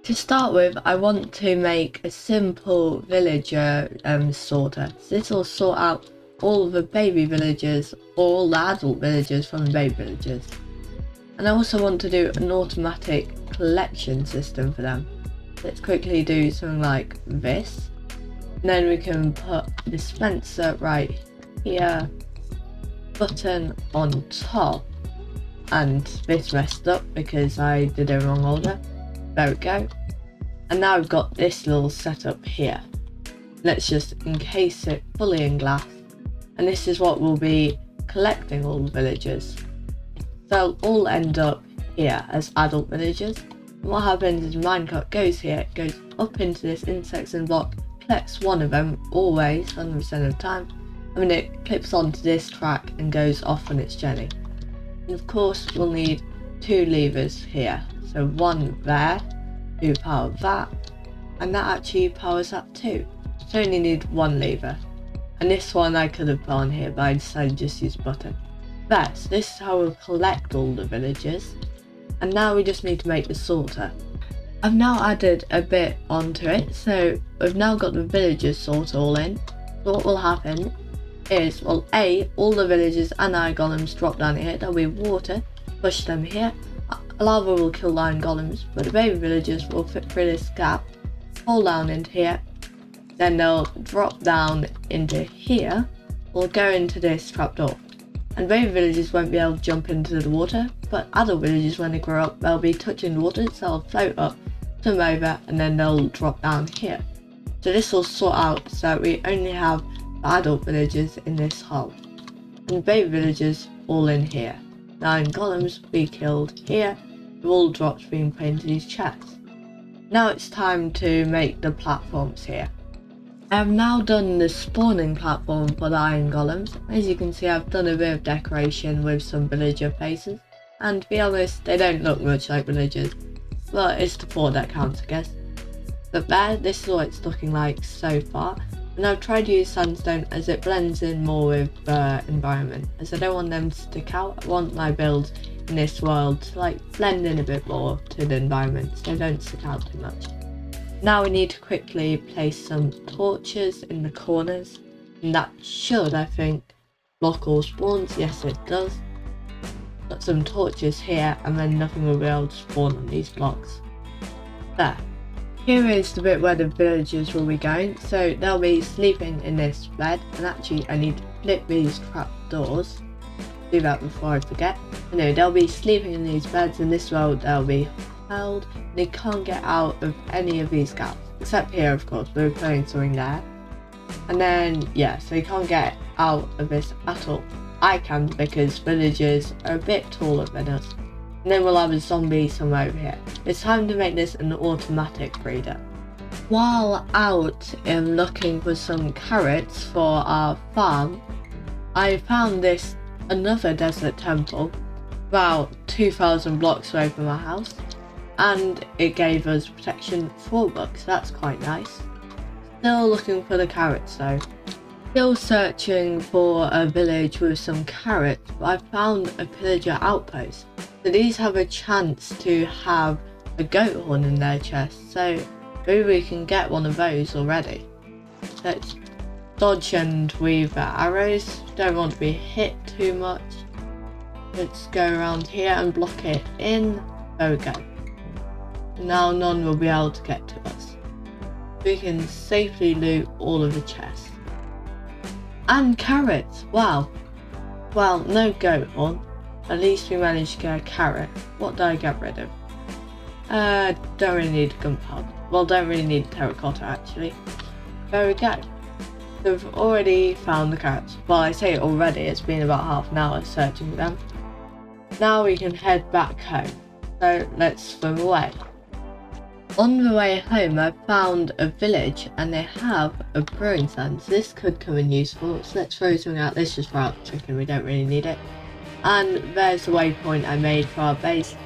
To start with, I want to make a simple villager sorter. So this will sort out all the baby villagers, or all the adult villagers from the baby villagers. And I also want to do an automatic collection system for them. Let's quickly do something like this. And then we can put dispenser right here, button on top, and this messed up because I did a wrong order. There we go. And now we've got this little setup here. Let's just encase it fully in glass. And this is what we'll be collecting all the villagers. They'll all end up here as adult villagers. And what happens is minecart goes here, goes up into this intersection block, collects one of them, always, 100% of the time. And then it clips onto this track and goes off on its journey. And of course we'll need two levers here. So one there to power that, and that actually powers that too. So only need one lever. And this one I could have put on here, but I decided to just use a button. There, so this is how we'll collect all the villagers. And now we just need to make the sorter. I've now added a bit onto it, so we've now got the villagers sorter all in. So what will happen is, well, all the villagers and iron golems drop down here, there'll be water, push them here. Lava will kill iron golems, but the baby villagers will fit through this gap, fall down into here, then they'll drop down into here, or go into this trapdoor. And baby villagers won't be able to jump into the water, but adult villagers, when they grow up, they'll be touching the water, so they'll float up, swim over, and then they'll drop down here. So this will sort out so that we only have the adult villagers in this hole, and baby villagers all in here. The iron golems will be killed here, the wool drops being put into these chests. Now it's time to make the platforms here. I have now done the spawning platform for the iron golems. As you can see, I've done a bit of decoration with some villager faces, and to be honest, they don't look much like villagers, but it's the thought that counts, I guess. But there, this is what it's looking like so far, and I've tried to use sandstone as it blends in more with the environment, as I don't want them to stick out. I want my builds in this world to blend in a bit more to the environment, so they don't stick out too much. Now we need to quickly place some torches in the corners, and that should, I think, block all spawns. Yes, it does. Got some torches here, and then nothing will be able to spawn on these blocks. There. Here is the bit where the villagers will be going, so they'll be sleeping in this bed, and actually I need to flip these trapdoors. Do that before I forget. No, they'll be sleeping in these beds, in this world they'll be held. They can't get out of any of these gaps, except here of course, we're putting something there. And then, yeah, so they can't get out of this at all. I can, because villagers are a bit taller than us. And then we'll have a zombie somewhere over here. It's time to make this an automatic breeder. While out looking for some carrots for our farm, I found this another desert temple about 2,000 blocks away from our house, and it gave us protection 4 bucks. That's quite nice. Still looking for the carrots though. Still searching for a village with some carrots, but I found a pillager outpost. So these have a chance to have a goat horn in their chest, so maybe we can get one of those already. Let's dodge and weave our arrows. Don't want to be hit too much. Let's go around here and block it in. There we go. Now none will be able to get to us. We can safely loot all of the chests. And carrots, wow. Well, no goat horn. At least we managed to get a carrot. What did I get rid of? Don't really need gunpowder. Well, don't really need terracotta actually. There we go. So we've already found the carrots. Well, I say already, it's been about half an hour searching for them. Now we can head back home. So let's swim away. On the way home, I found a village and they have a brewing stand. So this could come in useful. So let's throw something out. Let's just throw out the chicken, we don't really need it. And there's the waypoint I made for our base.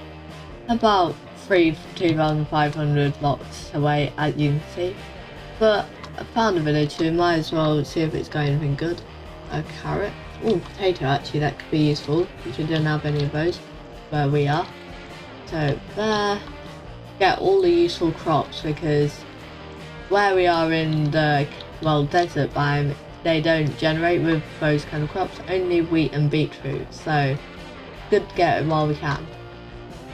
About 2,500 blocks away, as you can see. But I found a village, so we might as well see if it's got anything good. A carrot. Oh, potato actually, that could be useful, because we don't have any of those where we are. So there. get all the useful crops, because where we are in the, well, desert biome, they don't generate with those kind of crops, only wheat and beetroot, so good to get it while we can.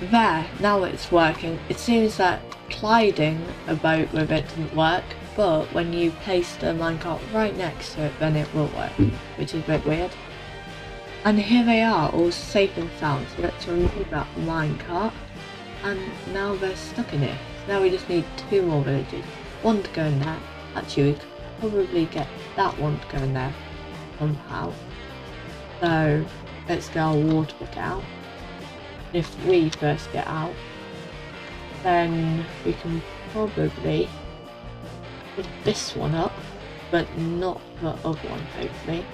There, now it's working. It seems that gliding a boat with it didn't work, but when you place the minecart right next to it, then it will work, which is a bit weird. And here they are, all safe and sound, so let's remove that minecart, and now they're stuck in it. So now we just need 2 more villages, 1 to go in there. Actually, we could probably get that one to go in there somehow. So let's get our water pick out. If we first get out, then we can probably put this one up, but not the other one, hopefully.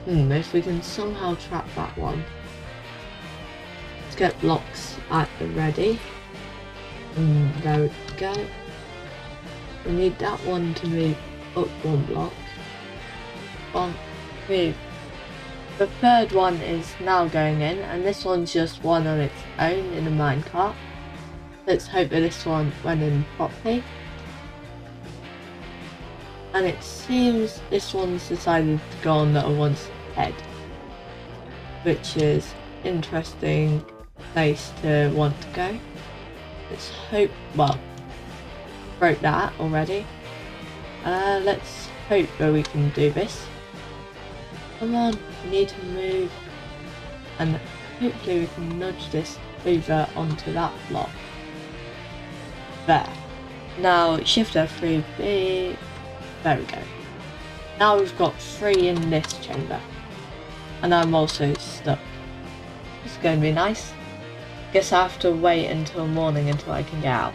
If we can somehow trap that one. Let's get blocks at the ready. There we go. We need that one to move up 1 block. Move. The third one is now going in, and this one's just one on its own in a minecart. Let's hope that this one went in properly. And it seems this one's decided to go on the other one's head, which is interesting place to want to go. Let's hope, well, broke that already. Let's hope that we can do this. Come on, we need to move, and hopefully we can nudge this over onto that block. There. Now shift F3B, there we go. Now we've got 3 in this chamber, and I'm also stuck. It's going to be nice. Guess I have to wait until morning until I can get out.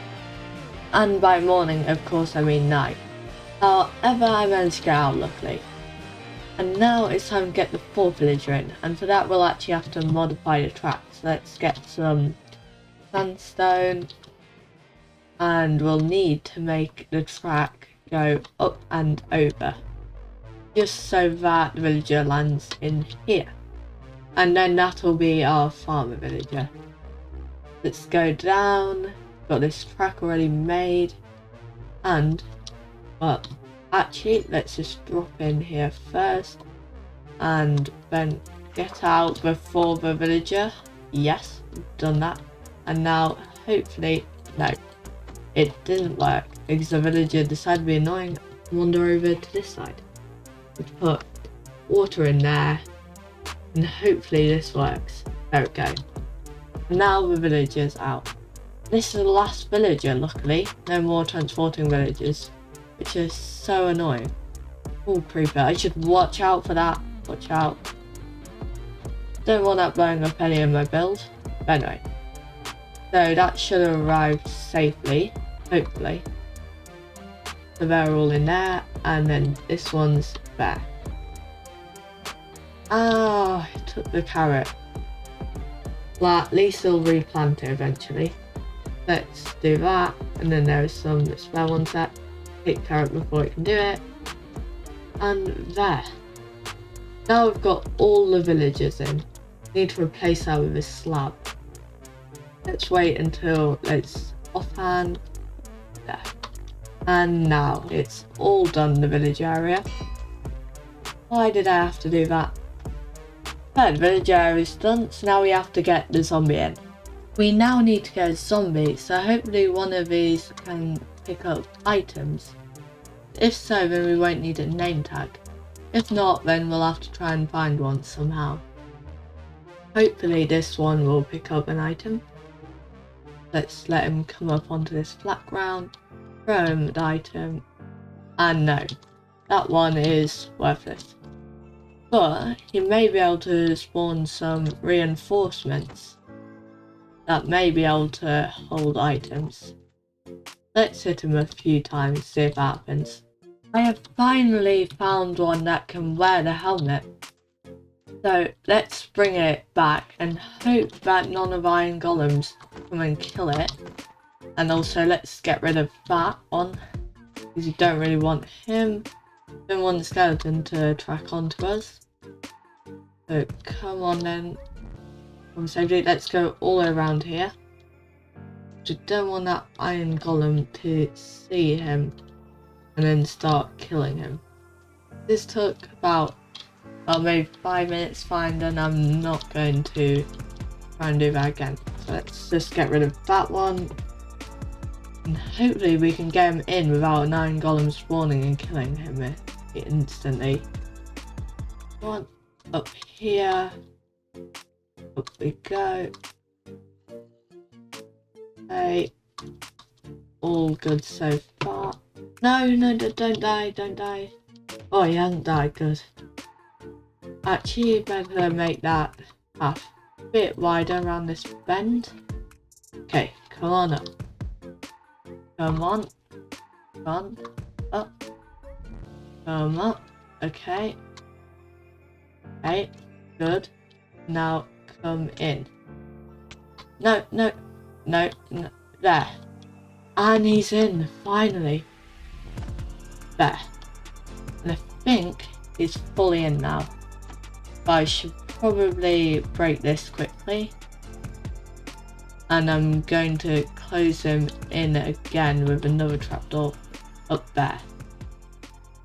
And by morning, of course, I mean night. However, I managed to get out, luckily. And now it's time to get the 4th villager in, and for that we'll actually have to modify the track. So let's get some sandstone, and we'll need to make the track go up and over, just so that the villager lands in here. And then that'll be our farmer villager. Let's go down, got this track already made, and, well, actually, let's just drop in here first, and then get out before the villager. Yes, done that. And now, hopefully, no, it didn't work, because the villager decided to be annoying. Wander over to this side. Let's put water in there, and hopefully this works. There we go. Now the villager's out. This is the last villager, luckily. No more transporting villagers, which is so annoying. Oh, creeper. I should watch out for that. Watch out. Don't want that blowing up any of my build. But anyway. So that should have arrived safely. Hopefully. So they're all in there. And then this one's there. Oh, I took the carrot. Well, at least they'll replant it eventually. Let's do that. And then there's some spare ones that take carrot before it can do it. And there. Now we've got all the villagers in. Need to replace that with a slab. Let's wait until it's offhand. There. And now it's all done, the village area. Why did I have to do that? The village area is done, so now we have to get the zombie in. We now need to get a zombie, so hopefully one of these can pick up items. If so, then we won't need a name tag. If not, then we'll have to try and find one somehow. Hopefully this one will pick up an item. Let's let him come up onto this flat ground, throw him the item, and no, that one is worthless. But he may be able to spawn some reinforcements that may be able to hold items. Let's hit him a few times, see if that happens. I have finally found one that can wear the helmet. So let's bring it back and hope that none of iron golems come and kill it. And also let's get rid of that one, because you don't really want him. Don't want the skeleton to track onto us. So come on then. Let's go all around here. You don't want that iron golem to see him and then start killing him. This took about maybe 5 minutes fine, then I'm not going to try and do that again. So let's just get rid of that one. And hopefully we can get him in without an iron golem spawning and killing him instantly. One up here. Up we go. Okay. All good so far. No, don't die. Oh, he hasn't died, good. Actually, better make that path a bit wider around this bend. Okay, come on up. Come on. Up. Come up. Okay. Okay, good. Now come in. No. There. And he's in, finally. There. And I think he's fully in now. But I should probably break this quickly. And I'm going to close him in again with another trapdoor up there.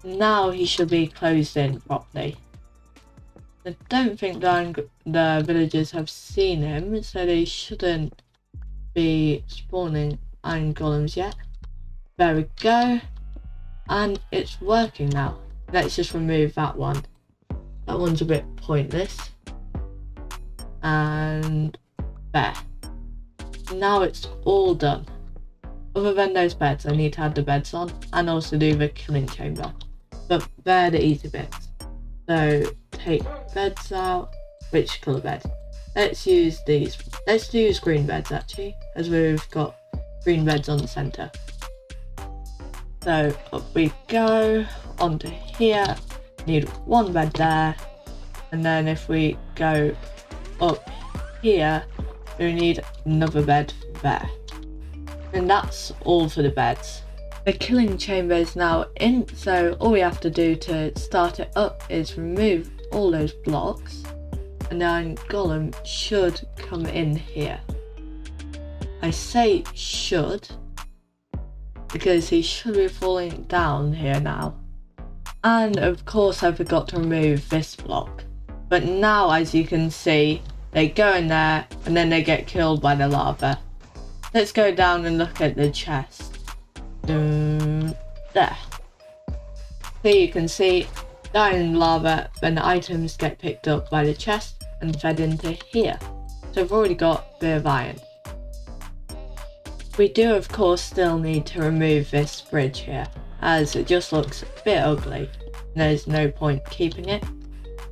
Now he should be closed in properly. I don't think the villagers have seen him, so they shouldn't be spawning iron golems yet. There we go. And it's working now. Let's just remove that one. That one's a bit pointless. And there. Now it's all done. Other than those beds, I need to add the beds on and also do the killing chamber. But they're the easy bits. So take beds out. Which colour bed? Let's use these. Let's use green beds actually, as we've got green beds on the centre. So up we go, onto here, need one bed there, and then if we go up here, we need another bed there. And that's all for the beds. The killing chamber is now in, so all we have to do to start it up is remove all those blocks, and then golem should come in here. I say should, because he should be falling down here now. And of course I forgot to remove this block. But now, as you can see, they go in there and then they get killed by the lava. Let's go down and look at the chest. There. So you can see, down in lava, then the items get picked up by the chest and fed into here. So I've already got a bit of iron. We do of course still need to remove this bridge here, as it just looks a bit ugly. There's no point keeping it,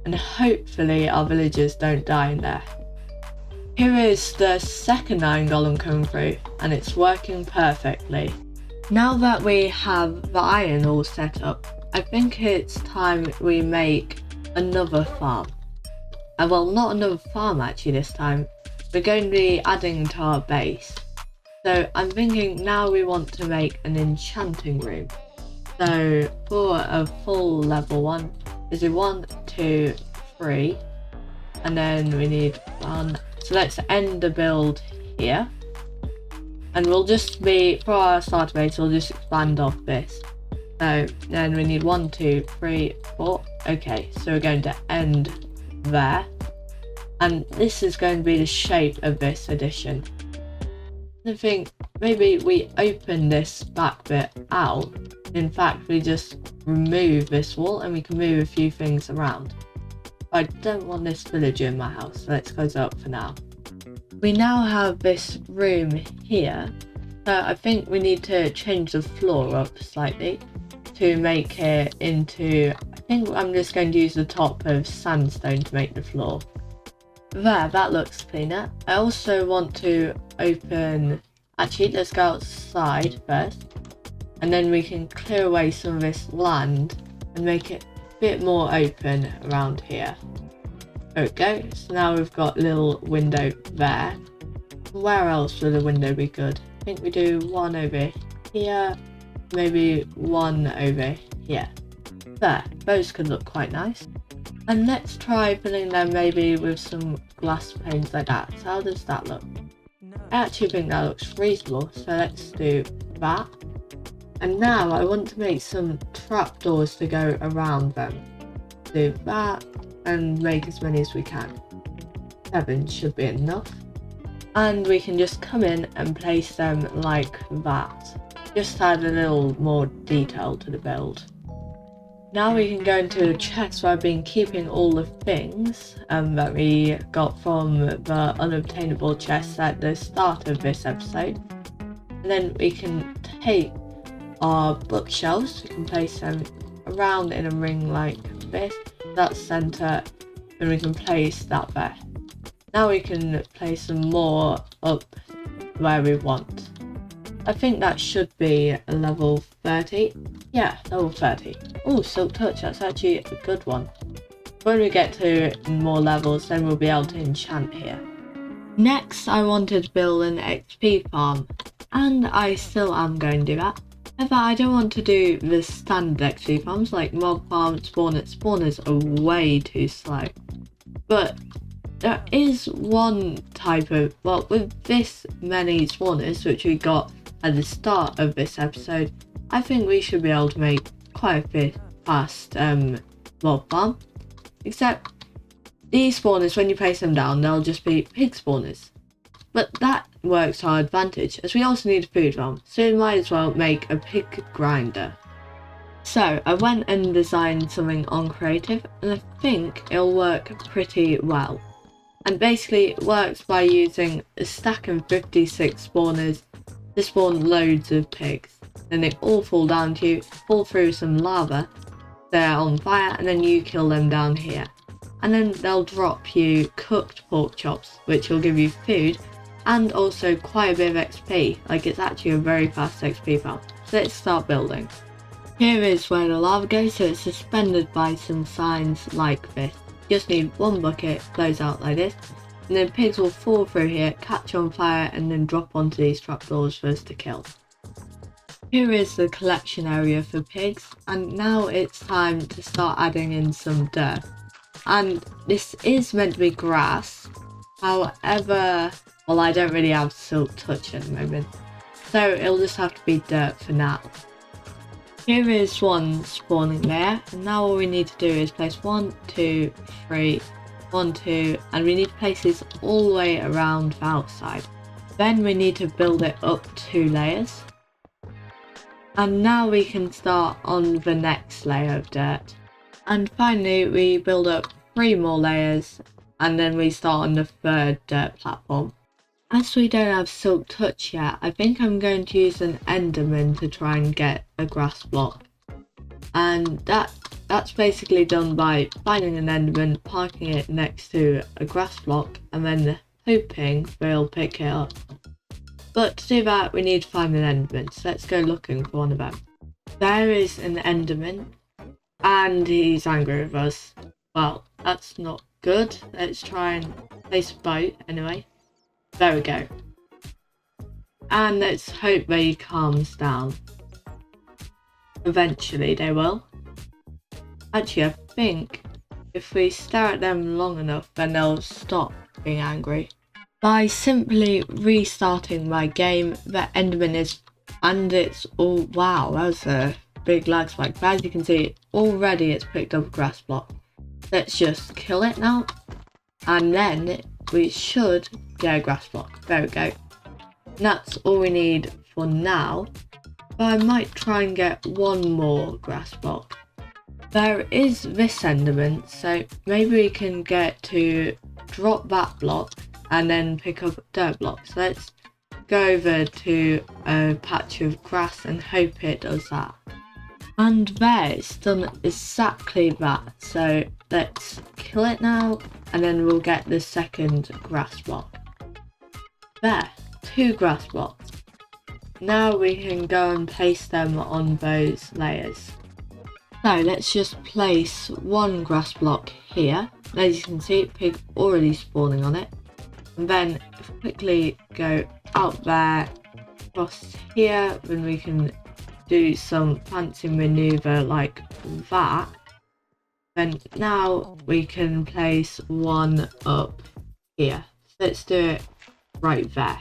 and hopefully our villagers don't die in there. Here is the second iron golem coming through, and it's working perfectly. Now that we have the iron all set up, I think it's time we make another farm. Well, not another farm actually this time. We're going to be adding to our base. So I'm thinking now we want to make an enchanting room. So for a full level one, is it 1, 2, 3, and then we need 1. So let's end the build here. And we'll just be, for our starter base, we'll just expand off this. So then we need 1, 2, 3, 4. Okay, so we're going to end there. And this is going to be the shape of this addition. I think maybe we open this back bit out. In fact, we just remove this wall and we can move a few things around. But I don't want this villager in my house, so let's close it up for now. We now have this room here, so I think we need to change the floor up slightly to make it into, I think I'm just going to use the top of sandstone to make the floor. There, that looks cleaner. I also want to open, actually let's go outside first, and then we can clear away some of this land and make it a bit more open around here. There we go, so now we've got a little window there. Where else would a window be good? I think we do one over here, maybe one over here. There, those could look quite nice. And let's try filling them maybe with some glass panes like that. So how does that look? I actually think that looks reasonable, so let's do that. And now I want to make some trapdoors to go around them. Do that and make as many as we can. 7 should be enough. And we can just come in and place them like that. Just add a little more detail to the build. Now we can go into the chest where I've been keeping all the things that we got from the unobtainable chests at the start of this episode. And then we can take our bookshelves, we can place them around in a ring like this. That's center, and we can place that there. Now we can place some more up where we want. I think that should be a level 30. Yeah, level 30. Oh, Silk Touch, that's actually a good one. When we get to more levels, then we'll be able to enchant here. Next, I wanted to build an XP farm, and I still am going to do that. However, I don't want to do the standard XP farms like mob farm, spawners. Spawners are way too slow. But there is one type of, well, with this many spawners, which we got at the start of this episode, I think we should be able to make quite a bit fast mob farm. Except these spawners, when you place them down, they'll just be pig spawners. But that works to our advantage, as we also need a food farm, so we might as well make a pig grinder. So I went and designed something on creative, and I think it'll work pretty well. And basically it works by using a stack of 56 spawners to spawn loads of pigs. Then they all fall down to you, fall through some lava, they're on fire, and then you kill them down here. And then they'll drop you cooked pork chops, which will give you food, and also quite a bit of XP, like it's actually a very fast XP farm. So let's start building. Here is where the lava goes, so it's suspended by some signs like this. You just need one bucket, flows out like this, and then pigs will fall through here, catch on fire, and then drop onto these trapdoors for us to kill. Here is the collection area for pigs, and now it's time to start adding in some dirt. And this is meant to be grass, however, well, I don't really have Silk Touch at the moment, so it'll just have to be dirt for now. Here is one spawning there, and now all we need to do is place 1, 2, 3, 1, 2, and we need to place this all the way around the outside. Then we need to build it up 2 layers. And now we can start on the next layer of dirt. And finally we build up 3 more layers, and then we start on the 3rd dirt platform. As we don't have Silk Touch yet, I think I'm going to use an Enderman to try and get a grass block. And that's basically done by finding an Enderman, parking it next to a grass block, and then hoping they'll pick it up. But to do that, we need to find an Enderman, so let's go looking for one of them. There is an Enderman, and he's angry with us. Well, that's not good. Let's try and place a boat anyway. There we go. And let's hope that he calms down. Eventually they will. Actually, I think if we stare at them long enough, then they'll stop being angry. By simply restarting my game, the Enderman is, and it's all, wow, that was a big lag spike. But as you can see, already it's picked up a grass block. Let's just kill it now, and then we should get a grass block. There we go. And that's all we need for now, but I might try and get one more grass block. There is this Enderman, so maybe we can get to drop that block and then pick up dirt blocks. So let's go over to a patch of grass and hope it does that. And there, it's done exactly that. So let's kill it now, and then we'll get the 2nd grass block. There, 2 grass blocks. Now we can go and place them on those layers. So let's just place 1 grass block here. As you can see, pig already spawning on it. And then if we quickly go out there, across here, then we can do some fancy maneuver like that. Then now we can place 1 up here. So let's do it right there.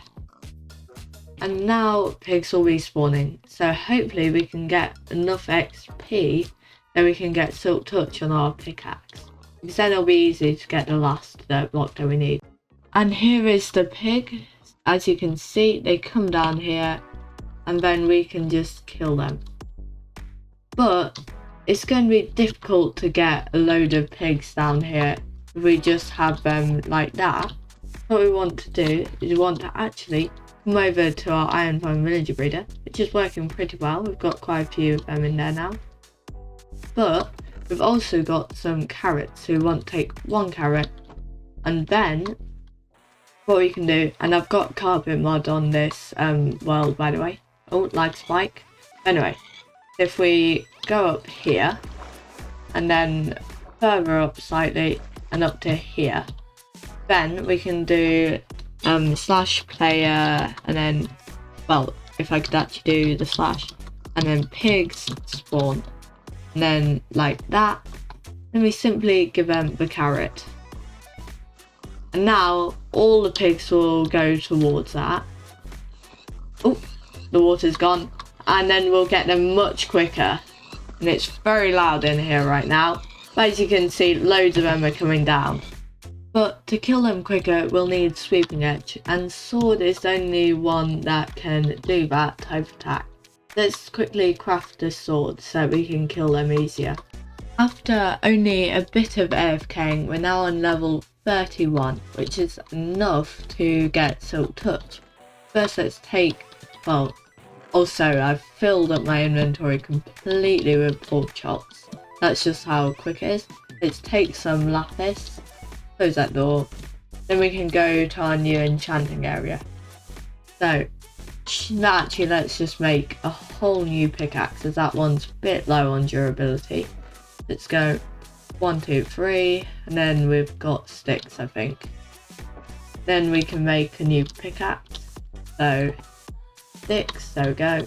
And now pigs will be spawning, so hopefully we can get enough XP that we can get Silk Touch on our pickaxe, because then it'll be easy to get the last dirt block that we need. And here is the pig. As you can see, they come down here and then we can just kill them. But it's going to be difficult to get a load of pigs down here if we just have them like that. What we want to do is we want to actually come over to our iron farm villager breeder, which is working pretty well. We've got quite a few of them in there now. But we've also got some carrots, so we want to take 1 carrot, and then what we can do, and I've got carpet mod on this world, by the way. Oh, lag spike. Anyway, if we go up here and then further up slightly and up to here, then we can do slash player, and then, well, if I could actually do the slash, and then pigs spawn, and then like that, then we simply give them the carrot. And now all the pigs will go towards that. Oh, the water's gone. And then we'll get them much quicker. And it's very loud in here right now. But as you can see, loads of them are coming down. But to kill them quicker, we'll need Sweeping Edge. And Sword is the only one that can do that type of attack. Let's quickly craft a sword so we can kill them easier. After only a bit of AFKing, we're now on level 31, which is enough to get Silk Touch. First let's take, well, also I've filled up my inventory completely with pork chops. That's just how quick it is. Let's take some lapis, close that door, then we can go to our new enchanting area. So actually let's just make a whole new pickaxe, as that one's a bit low on durability. Let's go 1, 2, 3, and then we've got sticks, I think. Then we can make a new pickaxe. So sticks, there we go,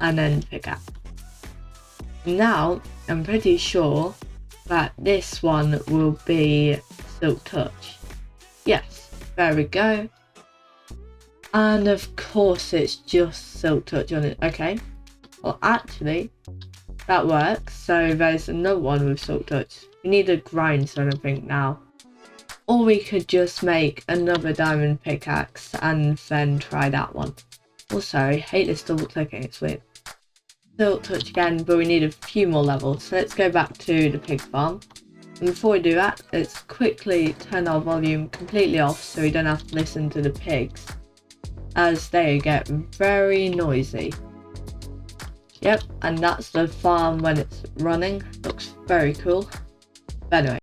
and then pickaxe. Now I'm pretty sure that this one will be Silk Touch. Yes, there we go. And of course it's just Silk Touch on it. Okay, well actually that works. So there's another one with Silk Touch. We need a grindstone, I think, now. Or we could just make another diamond pickaxe and then try that one. Also, I hate this double clicking, it's weird. Silk Touch again, but we need a few more levels. So let's go back to the pig farm. And before we do that, let's quickly turn our volume completely off so we don't have to listen to the pigs, as they get very noisy. Yep, and that's the farm when it's running. Looks very cool. But anyway.